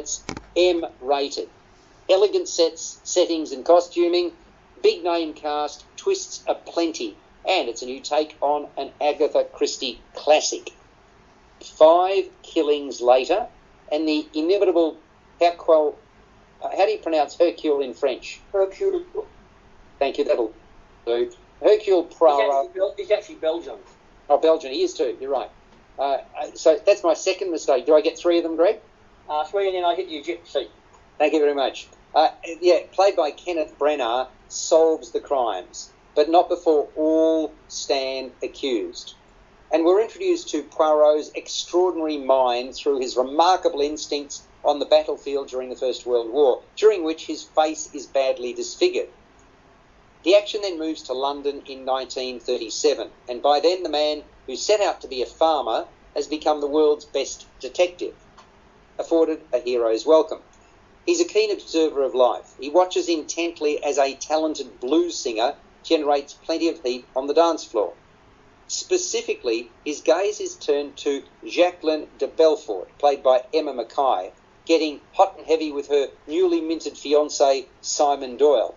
it's M-rated. Elegant settings and costuming, big name cast, twists aplenty, and it's a new take on an Agatha Christie classic. 5 killings later, and the inimitable how do you pronounce Hercule in French? Hercule. Thank you, that'll do. Hercule Poirot. He's actually Belgian. Oh, Belgian, he is too, you're right. So that's my second mistake. Do I get 3 of them, Greg? 3 and then I hit the Gypsy. Thank you very much. Played by Kenneth Branagh, solves the crimes, but not before all stand accused. And we're introduced to Poirot's extraordinary mind through his remarkable instincts on the battlefield during the First World War, during which his face is badly disfigured. The action then moves to London in 1937, and by then the man who set out to be a farmer has become the world's best detective, afforded a hero's welcome. He's a keen observer of life. He watches intently as a talented blues singer generates plenty of heat on the dance floor. Specifically, his gaze is turned to Jacqueline de Belfort, played by Emma Mackay, getting hot and heavy with her newly minted fiancé, Simon Doyle,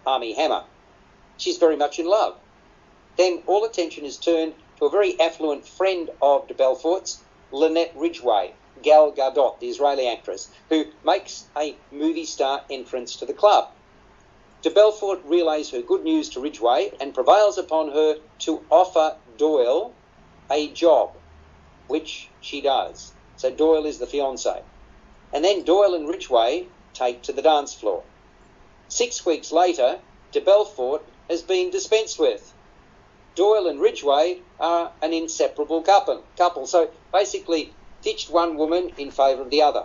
Armie Hammer. She's very much in love. Then all attention is turned to a very affluent friend of de Belfort's, Lynette Ridgway, Gal Gadot, the Israeli actress, who makes a movie star entrance to the club. De Belfort relays her good news to Ridgway and prevails upon her to offer Doyle a job, which she does. So Doyle is the fiancé. And then Doyle and Ridgway take to the dance floor. 6 weeks later, de Belfort has been dispensed with. Doyle and Ridgway are an inseparable couple. So basically, ditched one woman in favour of the other.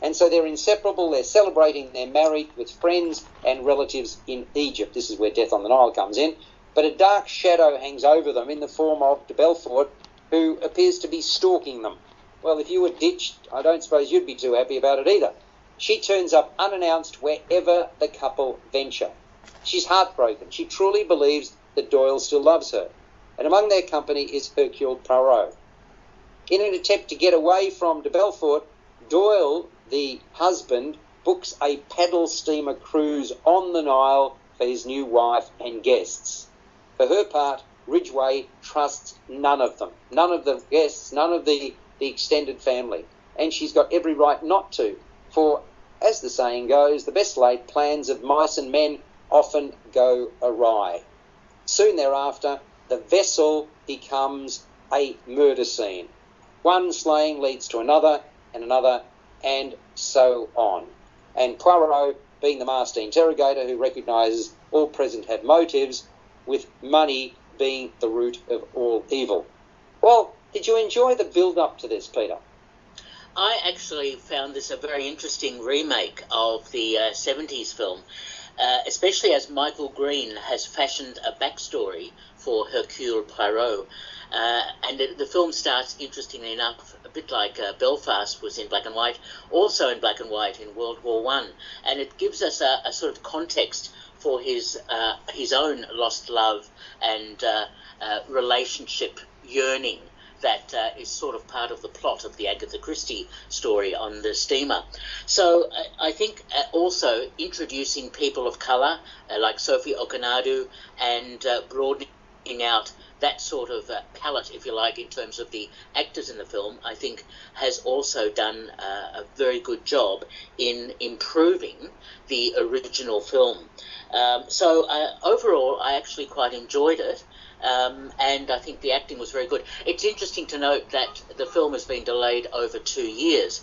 And so they're inseparable, they're celebrating their marriage with friends and relatives in Egypt. This is where Death on the Nile comes in. But a dark shadow hangs over them in the form of de Belfort, who appears to be stalking them. Well, if you were ditched, I don't suppose you'd be too happy about it either. She turns up unannounced wherever the couple venture. She's heartbroken. She truly believes that Doyle still loves her. And among their company is Hercule Poirot. In an attempt to get away from de Belfort, Doyle, the husband, books a paddle steamer cruise on the Nile for his new wife and guests. For her part, Ridgway trusts none of them. None of the guests, none of the extended family. And she's got every right not to. For, as the saying goes, the best laid plans of mice and men often go awry. Soon thereafter, the vessel becomes a murder scene. One slaying leads to another, and so on. And Poirot, being the master interrogator who recognises all present had motives, with money being the root of all evil. Well, did you enjoy the build-up to this, Peter? I actually found this a very interesting remake of the 70s film, especially as Michael Green has fashioned a backstory for Hercule Poirot. And the film starts, interestingly enough, a bit like Belfast was in black and white, also in black and white in World War I. And it gives us a sort of context for his own lost love and relationship yearning that is sort of part of the plot of the Agatha Christie story on the steamer. So I think also introducing people of colour like Sophie Okonedo and broadening out that sort of palette, if you like, in terms of the actors in the film, I think has also done a very good job in improving the original film. So overall, I actually quite enjoyed it. And I think the acting was very good. It's interesting to note that the film has been delayed over 2 years,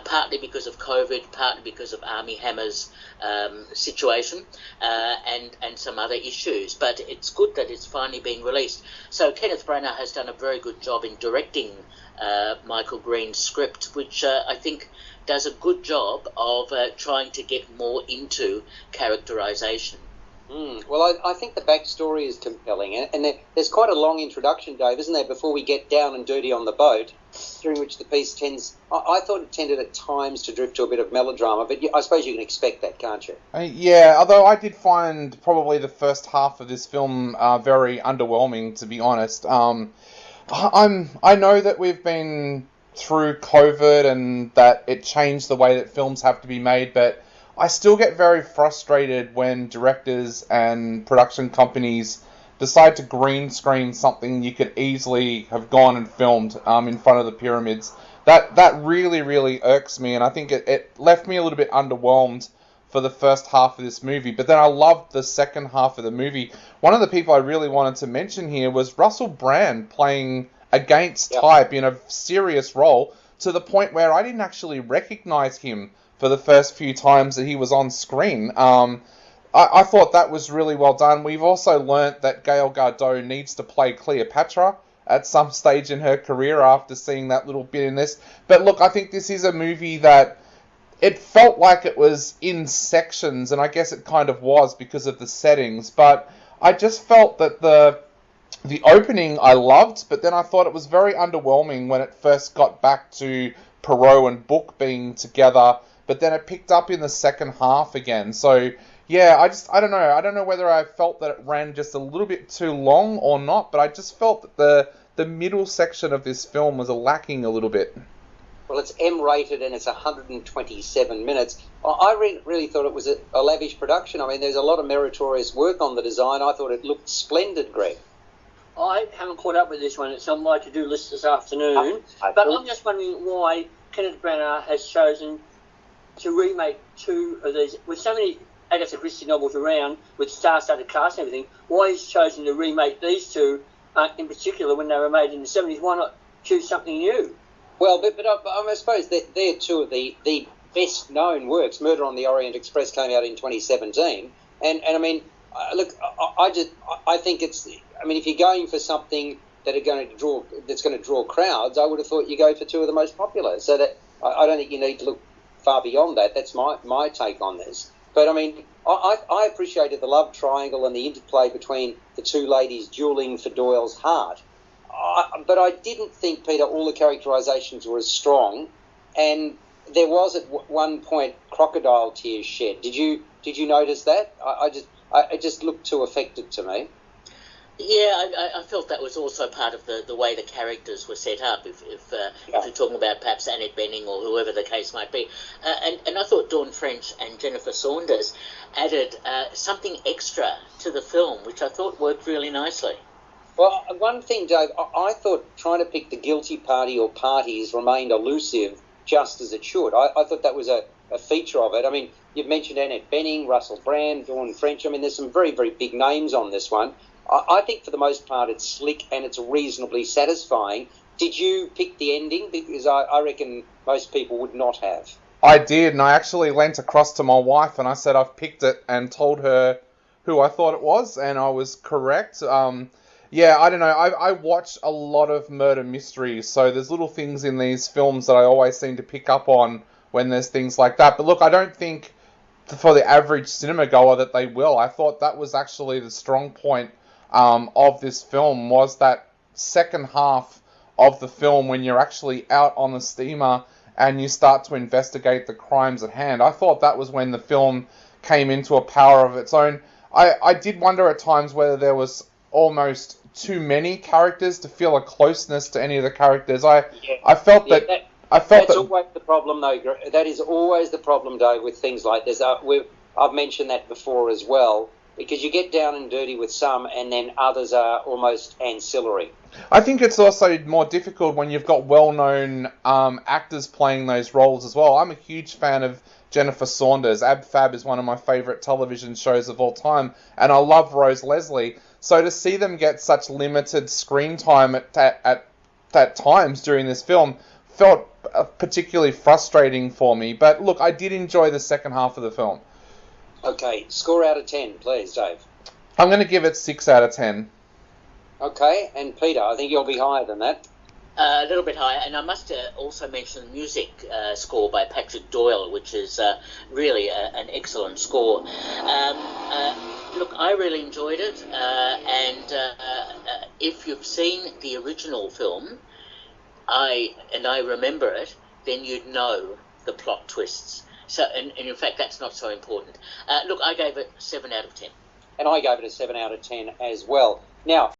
partly because of COVID, partly because of Armie Hammer's situation, and some other issues. But it's good that it's finally being released. So Kenneth Branagh has done a very good job in directing Michael Green's script, which I think does a good job of trying to get more into characterization. Well, I think the backstory is compelling, and there's quite a long introduction, Dave, isn't there, before we get down and dirty on the boat, during which the piece I thought it tended at times to drift to a bit of melodrama, but I suppose you can expect that, can't you? Yeah, although I did find probably the first half of this film very underwhelming, to be honest. I know that we've been through COVID and that it changed the way that films have to be made, but I still get very frustrated when directors and production companies decide to green screen something you could easily have gone and filmed in front of the pyramids. That really, really irks me, and I think it left me a little bit underwhelmed for the first half of this movie. But then I loved the second half of the movie. One of the people I really wanted to mention here was Russell Brand playing against type in a serious role, to the point where I didn't actually recognize him for the first few times that he was on screen. I thought that was really well done. We've also learnt that Gail Gardeau needs to play Cleopatra at some stage in her career after seeing that little bit in this. But look, I think this is a movie that it felt like it was in sections, and I guess it kind of was because of the settings, but I just felt that the opening I loved, but then I thought it was very underwhelming when it first got back to Poirot and Book being together, but then it picked up in the second half again. So yeah, I don't know. I don't know whether I felt that it ran just a little bit too long or not, but I just felt that the middle section of this film was lacking a little bit. Well, it's M-rated and it's 127 minutes. I really thought it was a lavish production. I mean, there's a lot of meritorious work on the design. I thought it looked splendid, Greg. I haven't caught up with this one. It's on my to-do list this afternoon. But I'm just wondering why Kenneth Branagh has chosen to remake two of these, with so many Agatha Christie novels around, with star-studded cast and everything. Why he's chosen to remake these two, in particular, when they were made in the 70s? Why not choose something new? Well, but I suppose they're two of the best-known works. Murder on the Orient Express came out in 2017, and I mean, look, I think it's. I mean, if you're going for something that's going to draw crowds, I would have thought you go for two of the most popular. So that I don't think you need to look far beyond that. That's my take on this. But I mean, I appreciated the love triangle and the interplay between the two ladies dueling for Doyle's heart. But I didn't think, Peter, all the characterizations were as strong, and there was at one point crocodile tears shed. Did you notice that? It just looked too affected to me. Yeah, I felt that was also part of the way the characters were set up, if you're talking about perhaps Annette Bening or whoever the case might be. And I thought Dawn French and Jennifer Saunders added something extra to the film, which I thought worked really nicely. Well, one thing, Dave, I thought trying to pick the guilty party or parties remained elusive, just as it should. I thought that was a feature of it. I mean, you've mentioned Annette Bening, Russell Brand, Dawn French. I mean, there's some very, very big names on this one. I think for the most part it's slick and it's reasonably satisfying. Did you pick the ending? Because I reckon most people would not have. I did, and I actually leant across to my wife and I said I've picked it and told her who I thought it was, and I was correct. Yeah, I don't know. I watch a lot of murder mysteries, so there's little things in these films that I always seem to pick up on when there's things like that. But look, I don't think for the average cinema goer that they will. I thought that was actually the strong point of this film, was that second half of the film when you're actually out on the steamer and you start to investigate the crimes at hand. I thought that was when the film came into a power of its own. I did wonder at times whether there was almost too many characters to feel a closeness to any of the characters. I felt that. That's always the problem, though. That is always the problem, Dave, with things like this. I've mentioned that before as well, because you get down and dirty with some, and then others are almost ancillary. I think it's also more difficult when you've got well-known actors playing those roles as well. I'm a huge fan of Jennifer Saunders. Ab Fab is one of my favourite television shows of all time, and I love Rose Leslie. So to see them get such limited screen time at times during this film felt particularly frustrating for me. But look, I did enjoy the second half of the film. Okay, score out of 10, please, Dave. I'm going to give it 6 out of 10. Okay, and Peter, I think you'll be higher than that. A little bit higher, and I must also mention the music score by Patrick Doyle, which is really an excellent score. Look, I really enjoyed it, and if you've seen the original film, I remember it, then you'd know the plot twists. So, and in fact, that's not so important. Look, I gave it 7 out of 10. And I gave it a 7 out of 10 as well. Now,